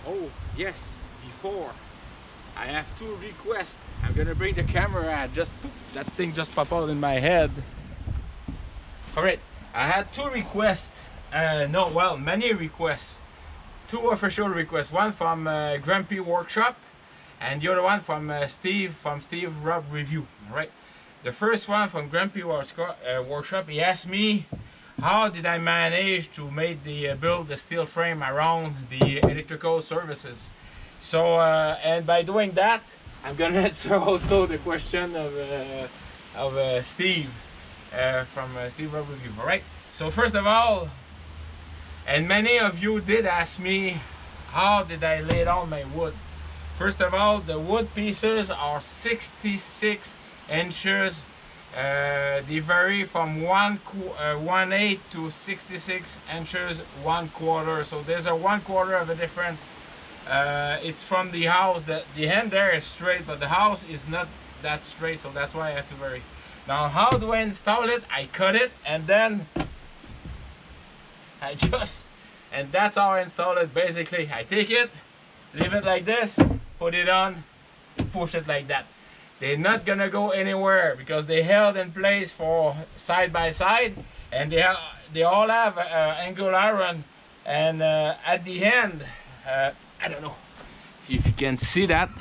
Oh yes, before I have two requests. I'm gonna bring the camera. That thing just popped out in my head. All right, I had two requests. No, well, many requests. Two official requests. One from Grampie Workshop, and the other one from Steve Rob Review. All right. The first one from Grampie Workshop. He asked me, how did I manage to make build the steel frame around the electrical services? So, and by doing that, I'm gonna answer also the question of Steve from Steve Rob Review. All right. So first of all, and many of you did ask me, how did I lay down my wood? First of all, the wood pieces are 66 inches. They vary from 1/8 to 66 inches 1/4. So there's a 1/4 of a difference. It's from the house. The end there is straight, but the house is not that straight, so that's why I have to vary. Now, how do I install it? I cut it, and then and that's how I install it. Basically, I take it, leave it like this, put it on, push it like that. They're not gonna go anywhere because they held in place for side by side, and they all have angle iron. And at the end, I don't know if you can see that.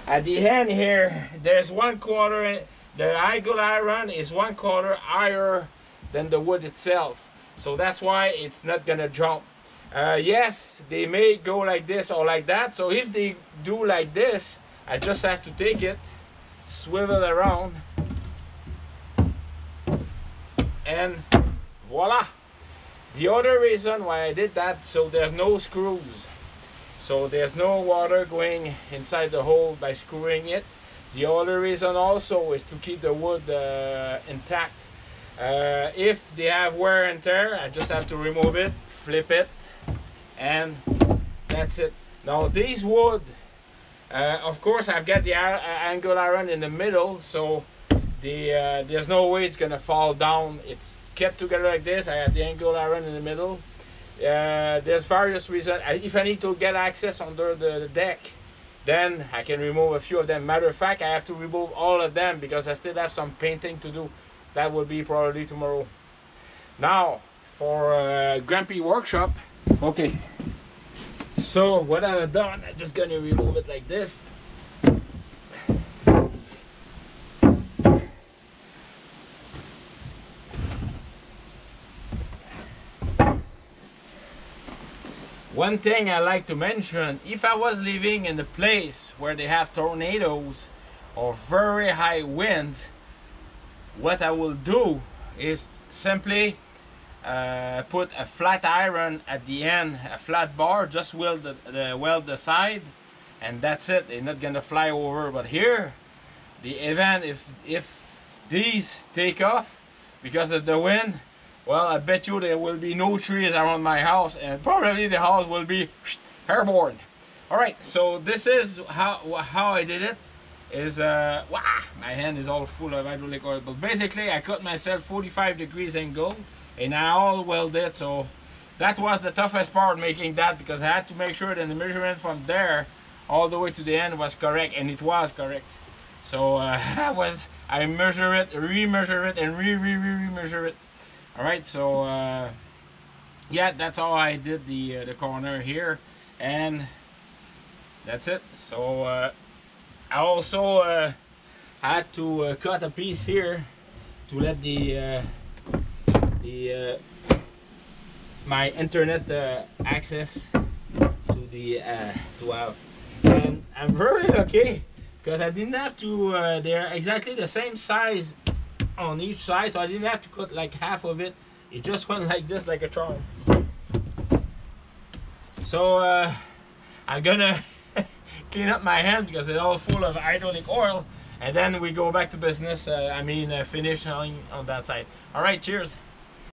At the end here, there's 1/4. The angle iron is 1/4 higher than the wood itself, so that's why it's not gonna jump. Yes, they may go like this or like that. So if they do like this, I just have to take it, swivel around, and voila. The other reason why I did that, so there's no screws, so there's no water going inside the hole by screwing it. The other reason also is to keep the wood intact. If they have wear and tear, I just have to remove it, flip it, and that's it. Now these wood, of course, I've got the angle iron in the middle, so there's no way it's gonna fall down. It's kept together like this. I have the angle iron in the middle. There's various reasons. If I need to get access under the deck, then I can remove a few of them. Matter of fact, I have to remove all of them because I still have some painting to do. That will be probably tomorrow. Now, for Grampie Workshop. Okay. So, what I've done, I'm just going to remove it like this. One thing I like to mention, if I was living in a place where they have tornadoes or very high winds, what I will do is simply put a flat iron at the end, a flat bar, just weld the side, and that's it. They're not gonna fly over. But here, the event, if these take off because of the wind, well, I bet you there will be no trees around my house, and probably the house will be airborne. All right, so this is how I did it. My hand is all full of hydraulic oil, but basically I cut myself 45 degrees angle and I all welded. So that was the toughest part, making that, because I had to make sure that the measurement from there all the way to the end was correct, and it was correct. So I measure it, re-measure it, and re-measure it. All right, so yeah, that's how I did the corner here, and that's it. So I also had to cut a piece here to let my internet access to have, and I'm very lucky because I didn't have to. They're exactly the same size on each side, so I didn't have to cut like half of it. It just went like this, like a charm. So I'm gonna clean up my hand because it's all full of hydraulic oil, and then we go back to business. Finish on that side. All right, cheers.